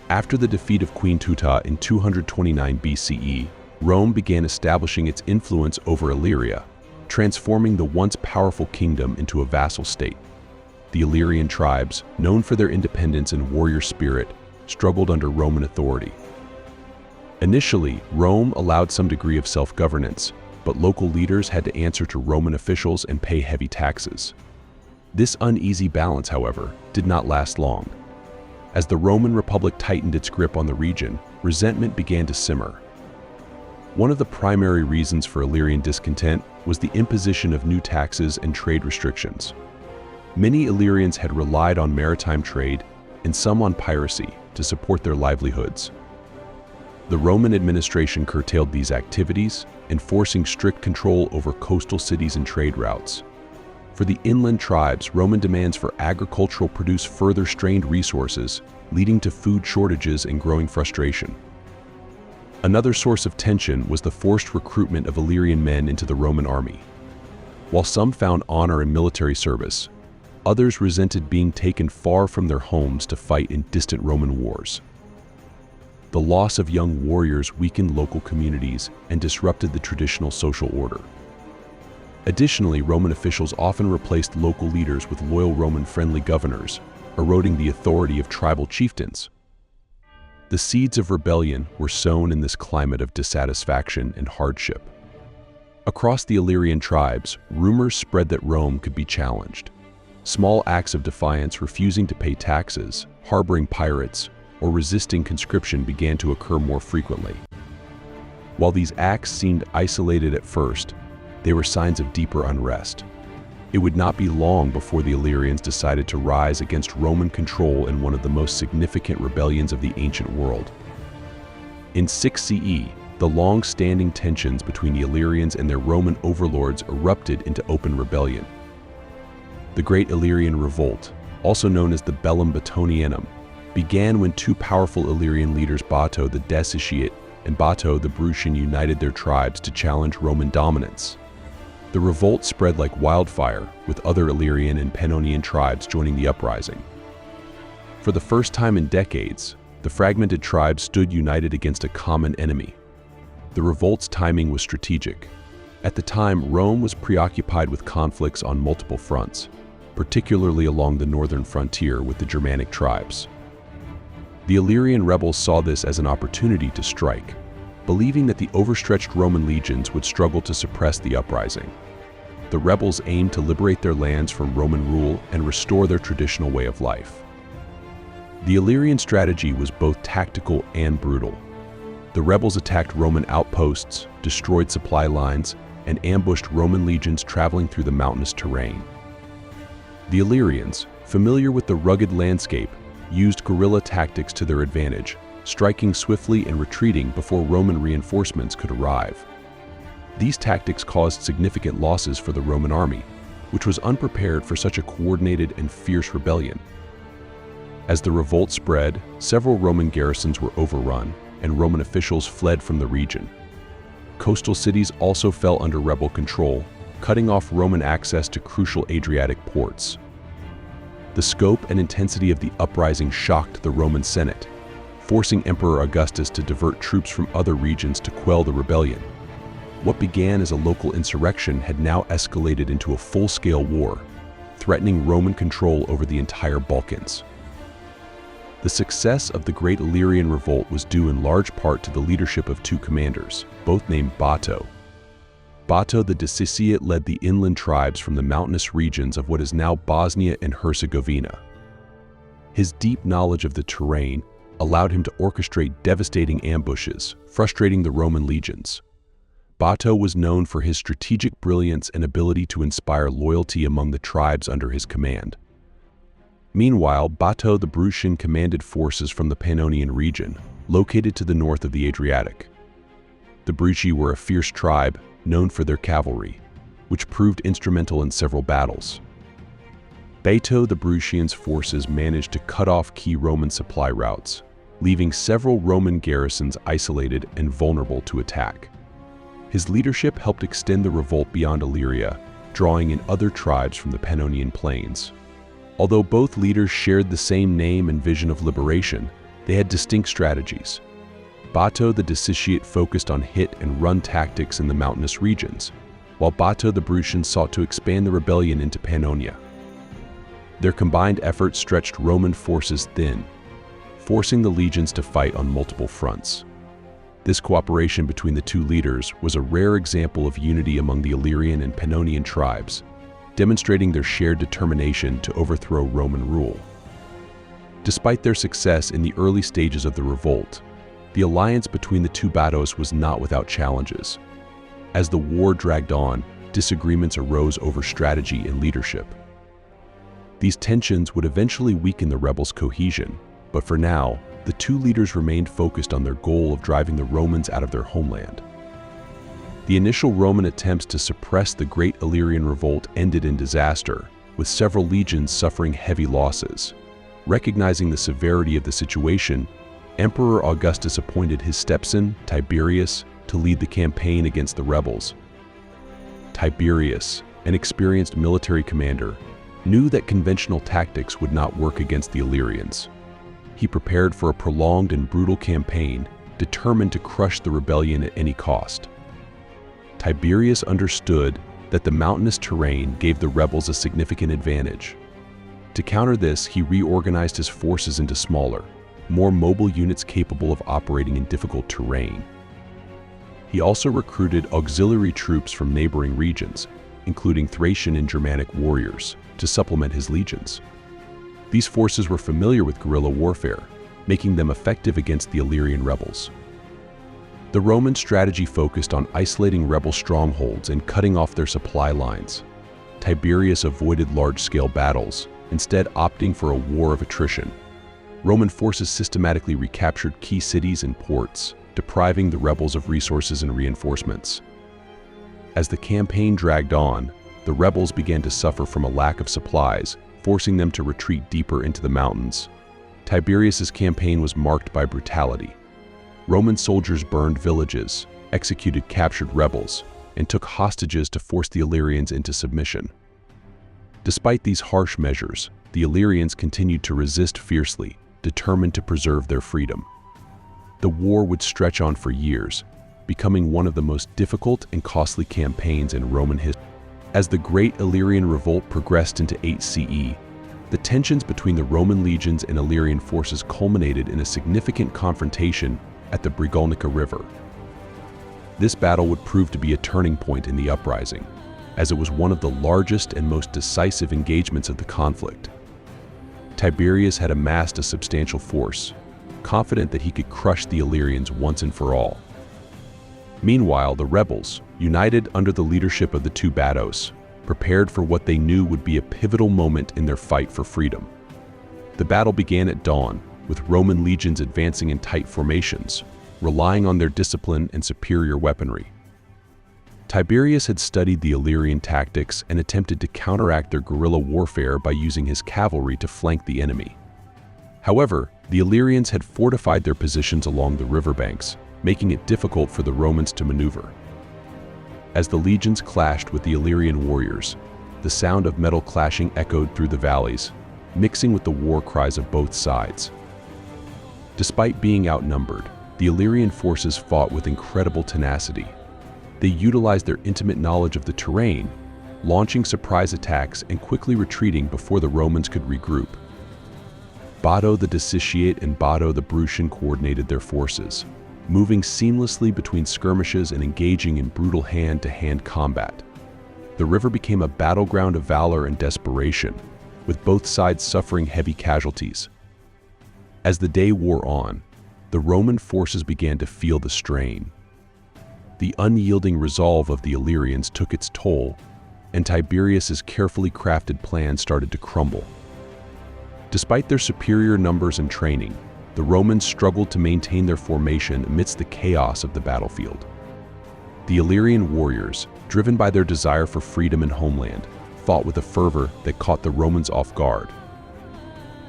After the defeat of Queen Tuta in 229 BCE, Rome began establishing its influence over Illyria, transforming the once powerful kingdom into a vassal state. The Illyrian tribes, known for their independence and warrior spirit, struggled under Roman authority. Initially, Rome allowed some degree of self-governance, but local leaders had to answer to Roman officials and pay heavy taxes. This uneasy balance, however, did not last long. As the Roman Republic tightened its grip on the region, resentment began to simmer. One of the primary reasons for Illyrian discontent was the imposition of new taxes and trade restrictions. Many Illyrians had relied on maritime trade and some on piracy to support their livelihoods. The Roman administration curtailed these activities, enforcing strict control over coastal cities and trade routes. For the inland tribes, Roman demands for agricultural produce further strained resources, leading to food shortages and growing frustration. Another source of tension was the forced recruitment of Illyrian men into the Roman army. While some found honor in military service, others resented being taken far from their homes to fight in distant Roman wars. The loss of young warriors weakened local communities and disrupted the traditional social order. Additionally, Roman officials often replaced local leaders with loyal Roman-friendly governors, eroding the authority of tribal chieftains. The seeds of rebellion were sown in this climate of dissatisfaction and hardship. Across the Illyrian tribes, rumors spread that Rome could be challenged. Small acts of defiance, refusing to pay taxes, harboring pirates, or resisting conscription began to occur more frequently. While these acts seemed isolated at first, they were signs of deeper unrest. It would not be long before the Illyrians decided to rise against Roman control in one of the most significant rebellions of the ancient world. In 6 CE, the long-standing tensions between the Illyrians and their Roman overlords erupted into open rebellion. The Great Illyrian Revolt, also known as the Bellum Battonianum, began when two powerful Illyrian leaders, Bato the Deciate and Bato the Brutian, united their tribes to challenge Roman dominance. The revolt spread like wildfire, with other Illyrian and Pannonian tribes joining the uprising. For the first time in decades, the fragmented tribes stood united against a common enemy. The revolt's timing was strategic. At the time, Rome was preoccupied with conflicts on multiple fronts, particularly along the northern frontier with the Germanic tribes. The Illyrian rebels saw this as an opportunity to strike, believing that the overstretched Roman legions would struggle to suppress the uprising. The rebels aimed to liberate their lands from Roman rule and restore their traditional way of life. The Illyrian strategy was both tactical and brutal. The rebels attacked Roman outposts, destroyed supply lines, and ambushed Roman legions traveling through the mountainous terrain. The Illyrians, familiar with the rugged landscape, used guerrilla tactics to their advantage, striking swiftly and retreating before Roman reinforcements could arrive. These tactics caused significant losses for the Roman army, which was unprepared for such a coordinated and fierce rebellion. As the revolt spread, several Roman garrisons were overrun, and Roman officials fled from the region. Coastal cities also fell under rebel control, cutting off Roman access to crucial Adriatic ports. The scope and intensity of the uprising shocked the Roman Senate, forcing Emperor Augustus to divert troops from other regions to quell the rebellion. What began as a local insurrection had now escalated into a full-scale war, threatening Roman control over the entire Balkans. The success of the Great Illyrian Revolt was due in large part to the leadership of two commanders, both named Bato. Bato the Deciate led the inland tribes from the mountainous regions of what is now Bosnia and Herzegovina. His deep knowledge of the terrain allowed him to orchestrate devastating ambushes, frustrating the Roman legions. Bato was known for his strategic brilliance and ability to inspire loyalty among the tribes under his command. Meanwhile, Bato the Brutian commanded forces from the Pannonian region, located to the north of the Adriatic. The Bruci were a fierce tribe, known for their cavalry, which proved instrumental in several battles. Bato the Brutian's forces managed to cut off key Roman supply routes, leaving several Roman garrisons isolated and vulnerable to attack. His leadership helped extend the revolt beyond Illyria, drawing in other tribes from the Pannonian plains. Although both leaders shared the same name and vision of liberation, They had distinct strategies. Bato the Dissitiate focused on hit-and-run tactics in the mountainous regions, while Bato the Brutian sought to expand the rebellion into Pannonia. Their combined efforts stretched Roman forces thin, forcing the legions to fight on multiple fronts. This cooperation between the two leaders was a rare example of unity among the Illyrian and Pannonian tribes, demonstrating their shared determination to overthrow Roman rule. Despite their success in the early stages of the revolt, the alliance between the two Batos was not without challenges. As the war dragged on, disagreements arose over strategy and leadership. These tensions would eventually weaken the rebels' cohesion, but for now, the two leaders remained focused on their goal of driving the Romans out of their homeland. The initial Roman attempts to suppress the Great Illyrian Revolt ended in disaster, with several legions suffering heavy losses. Recognizing the severity of the situation, Emperor Augustus appointed his stepson, Tiberius, to lead the campaign against the rebels. Tiberius, an experienced military commander, knew that conventional tactics would not work against the Illyrians. He prepared for a prolonged and brutal campaign, determined to crush the rebellion at any cost. Tiberius understood that the mountainous terrain gave the rebels a significant advantage. To counter this, he reorganized his forces into smaller, more mobile units capable of operating in difficult terrain. He also recruited auxiliary troops from neighboring regions, including Thracian and Germanic warriors, to supplement his legions. These forces were familiar with guerrilla warfare, making them effective against the Illyrian rebels. The Roman strategy focused on isolating rebel strongholds and cutting off their supply lines. Tiberius avoided large-scale battles, instead opting for a war of attrition. Roman forces systematically recaptured key cities and ports, depriving the rebels of resources and reinforcements. As the campaign dragged on, the rebels began to suffer from a lack of supplies, forcing them to retreat deeper into the mountains. Tiberius's campaign was marked by brutality. Roman soldiers burned villages, executed captured rebels, and took hostages to force the Illyrians into submission. Despite these harsh measures, the Illyrians continued to resist fiercely, determined to preserve their freedom. The war would stretch on for years, becoming one of the most difficult and costly campaigns in Roman history. As the Great Illyrian Revolt progressed into 8 CE, the tensions between the Roman legions and Illyrian forces culminated in a significant confrontation at the Brigolnica River. This battle would prove to be a turning point in the uprising, as it was one of the largest and most decisive engagements of the conflict. Tiberius had amassed a substantial force, confident that he could crush the Illyrians once and for all. Meanwhile, the rebels, united under the leadership of the two Batos, prepared for what they knew would be a pivotal moment in their fight for freedom. The battle began at dawn, with Roman legions advancing in tight formations, relying on their discipline and superior weaponry. Tiberius had studied the Illyrian tactics and attempted to counteract their guerrilla warfare by using his cavalry to flank the enemy. However, the Illyrians had fortified their positions along the riverbanks, making it difficult for the Romans to maneuver. As the legions clashed with the Illyrian warriors, the sound of metal clashing echoed through the valleys, mixing with the war cries of both sides. Despite being outnumbered, the Illyrian forces fought with incredible tenacity. They utilized their intimate knowledge of the terrain, launching surprise attacks and quickly retreating before the Romans could regroup. Bato the Dissitiate and Bato the Brutian coordinated their forces, moving seamlessly between skirmishes and engaging in brutal hand-to-hand combat. The river became a battleground of valor and desperation, with both sides suffering heavy casualties. As the day wore on, the Roman forces began to feel the strain. The unyielding resolve of the Illyrians took its toll, and Tiberius's carefully crafted plan started to crumble. Despite their superior numbers and training, the Romans struggled to maintain their formation amidst the chaos of the battlefield. The Illyrian warriors, driven by their desire for freedom and homeland, fought with a fervor that caught the Romans off guard.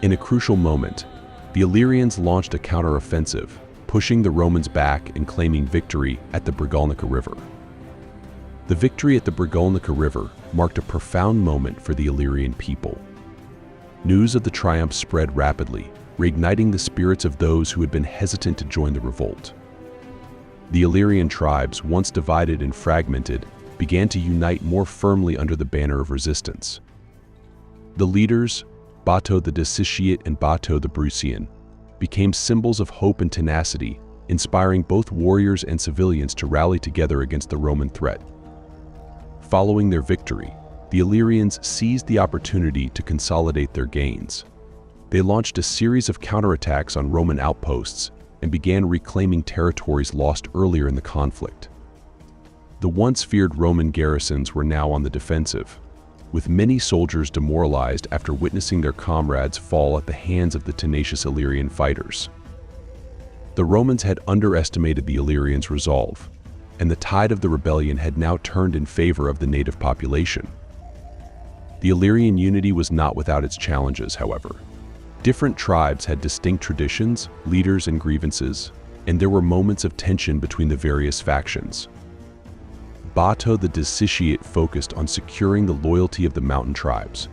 In a crucial moment, the Illyrians launched a counteroffensive, pushing the Romans back and claiming victory at the Brigolnica River. The victory at the Brigolnica River marked a profound moment for the Illyrian people. News of the triumph spread rapidly, reigniting the spirits of those who had been hesitant to join the revolt. The Illyrian tribes, once divided and fragmented, began to unite more firmly under the banner of resistance. The leaders, Bato the Dissitiate and Bato the Brucian, became symbols of hope and tenacity, inspiring both warriors and civilians to rally together against the Roman threat. Following their victory, the Illyrians seized the opportunity to consolidate their gains. They launched a series of counterattacks on Roman outposts and began reclaiming territories lost earlier in the conflict. The once feared Roman garrisons were now on the defensive, with many soldiers demoralized after witnessing their comrades fall at the hands of the tenacious Illyrian fighters. The Romans had underestimated the Illyrians' resolve, and the tide of the rebellion had now turned in favor of the native population. The Illyrian unity was not without its challenges, however. Different tribes had distinct traditions, leaders, and grievances, and there were moments of tension between the various factions. Bato the Dissitiate focused on securing the loyalty of the mountain tribes,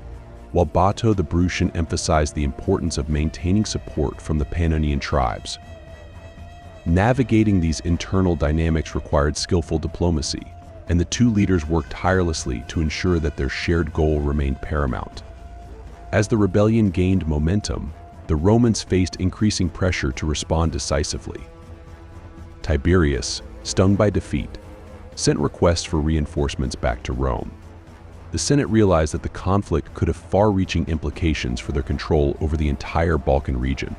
while Bato the Brucian emphasized the importance of maintaining support from the Pannonian tribes. Navigating these internal dynamics required skillful diplomacy, and the two leaders worked tirelessly to ensure that their shared goal remained paramount. As the rebellion gained momentum, the Romans faced increasing pressure to respond decisively. Tiberius, stung by defeat, sent requests for reinforcements back to Rome. The Senate realized that the conflict could have far-reaching implications for their control over the entire Balkan region.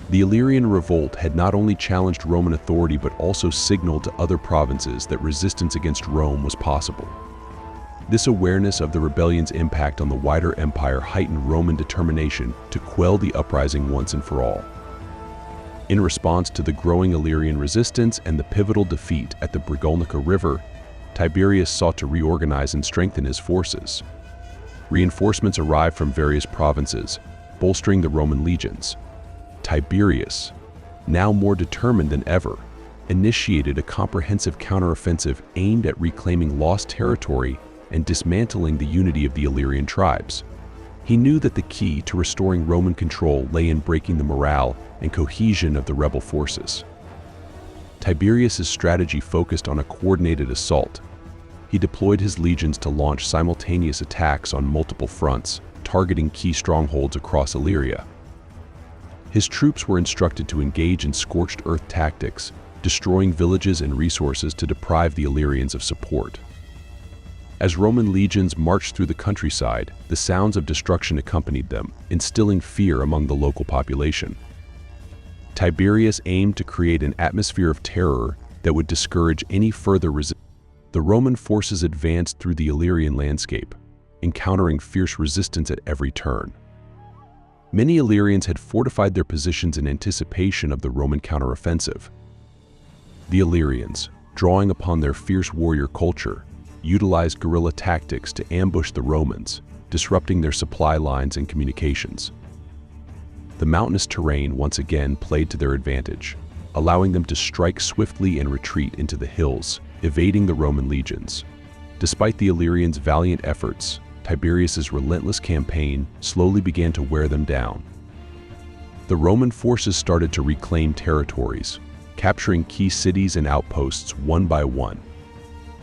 The Illyrian revolt had not only challenged Roman authority but also signaled to other provinces that resistance against Rome was possible. This awareness of the rebellion's impact on the wider empire heightened Roman determination to quell the uprising once and for all. In response to the growing Illyrian resistance and the pivotal defeat at the Brigolnica River, Tiberius sought to reorganize and strengthen his forces. Reinforcements arrived from various provinces, bolstering the Roman legions. Tiberius, now more determined than ever, initiated a comprehensive counteroffensive aimed at reclaiming lost territory and dismantling the unity of the Illyrian tribes. He knew that the key to restoring Roman control lay in breaking the morale and cohesion of the rebel forces. Tiberius's strategy focused on a coordinated assault. He deployed his legions to launch simultaneous attacks on multiple fronts, targeting key strongholds across Illyria. His troops were instructed to engage in scorched earth tactics, destroying villages and resources to deprive the Illyrians of support. As Roman legions marched through the countryside, the sounds of destruction accompanied them, instilling fear among the local population. Tiberius aimed to create an atmosphere of terror that would discourage any further resistance. The Roman forces advanced through the Illyrian landscape, encountering fierce resistance at every turn. Many Illyrians had fortified their positions in anticipation of the Roman counteroffensive. The Illyrians, drawing upon their fierce warrior culture, utilized guerrilla tactics to ambush the Romans, disrupting their supply lines and communications. The mountainous terrain once again played to their advantage, allowing them to strike swiftly and retreat into the hills, evading the Roman legions. Despite the Illyrians' valiant efforts, Tiberius's relentless campaign slowly began to wear them down. The Roman forces started to reclaim territories, capturing key cities and outposts one by one.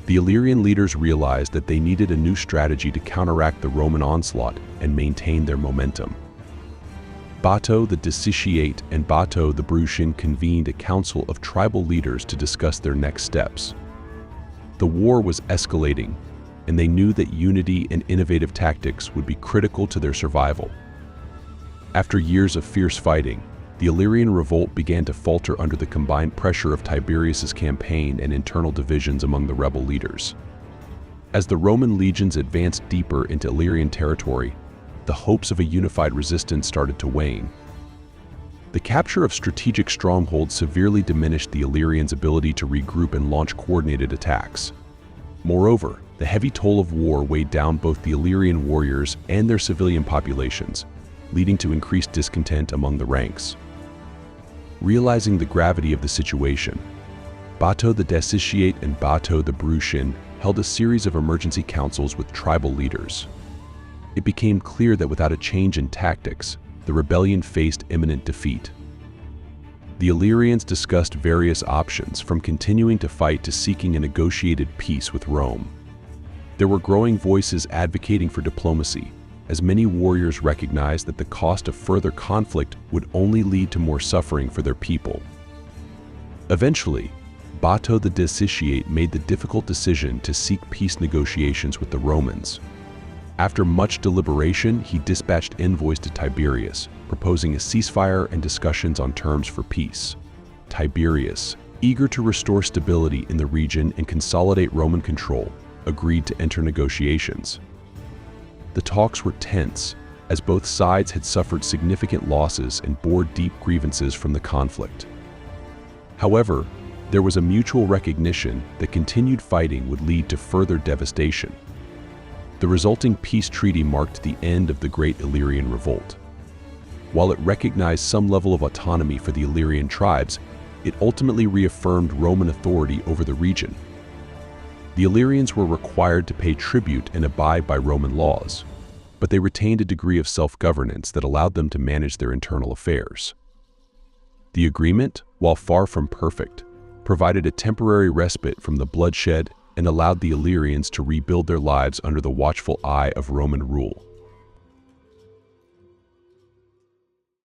The Illyrian leaders realized that they needed a new strategy to counteract the Roman onslaught and maintain their momentum. Bato the Dissitiate and Bato the Brucian convened a council of tribal leaders to discuss their next steps. The war was escalating, and they knew that unity and innovative tactics would be critical to their survival. After years of fierce fighting, the Illyrian revolt began to falter under the combined pressure of Tiberius's campaign and internal divisions among the rebel leaders. As the Roman legions advanced deeper into Illyrian territory, the hopes of a unified resistance started to wane. The capture of strategic strongholds severely diminished the Illyrians' ability to regroup and launch coordinated attacks. Moreover, the heavy toll of war weighed down both the Illyrian warriors and their civilian populations, leading to increased discontent among the ranks. Realizing the gravity of the situation, Bato the Dissitiate and Bato the Brucian held a series of emergency councils with tribal leaders. It became clear that without a change in tactics, the rebellion faced imminent defeat. The Illyrians discussed various options, from continuing to fight to seeking a negotiated peace with Rome. There were growing voices advocating for diplomacy, as many warriors recognized that the cost of further conflict would only lead to more suffering for their people. Eventually, Bato the Decisiate made the difficult decision to seek peace negotiations with the Romans. After much deliberation, he dispatched envoys to Tiberius, proposing a ceasefire and discussions on terms for peace. Tiberius, eager to restore stability in the region and consolidate Roman control, agreed to enter negotiations. The talks were tense, as both sides had suffered significant losses and bore deep grievances from the conflict. However, there was a mutual recognition that continued fighting would lead to further devastation. The resulting peace treaty marked the end of the Great Illyrian Revolt. While it recognized some level of autonomy for the Illyrian tribes, it ultimately reaffirmed Roman authority over the region. The Illyrians were required to pay tribute and abide by Roman laws, but they retained a degree of self-governance that allowed them to manage their internal affairs. The agreement, while far from perfect, provided a temporary respite from the bloodshed and allowed the Illyrians to rebuild their lives under the watchful eye of Roman rule.